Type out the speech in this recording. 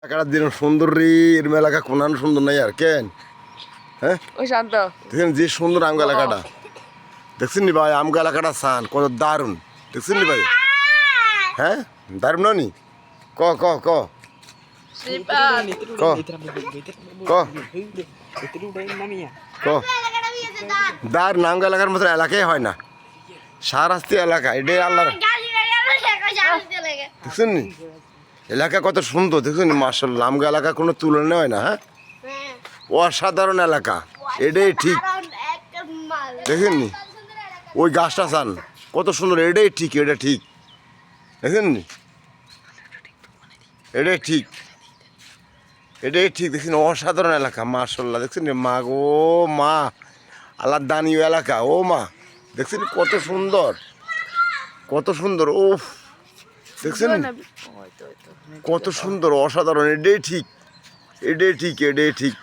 এলাকাটা দিন সুন্দর রে এরম এলাকা কোন সুন্দর নাই আর কেন হ্যাঁ ওই শান্ত দেখেন যে সুন্দর আমগা এলাকাটা দেখছেন নি ভাই আমগা এলাকাটা সান কত দারুণ দেখছেন নি ভাই হ্যাঁ দারুণ নি ক ক ক সিপাত ক ক ক দারুণ আমগা এলাকার মতো এলাকাই হয় না সারাস্তি এলাকা এটাই আল্লাহর দেখছেন নি এলাকা কত সুন্দর দেখছেন মার্শাল্লাহ আমগা এলাকা কোনো তুলনা হয় না হ্যাঁ অসাধারণ এলাকা এটাই ঠিক দেখেন নি ওই গাছটা চান কত সুন্দর এটাই ঠিক এটা ঠিক দেখেন নি এটাই ঠিক এটাই ঠিক দেখছেন অসাধারণ এলাকা মার্শাল্লাহ দেখছেন নি মা গো মা আল্লাহ দানীয় এলাকা ও মা দেখছেন কত সুন্দর ও দেখছেন কত সুন্দর অসাধারণ এটাই ঠিক এটাই ঠিক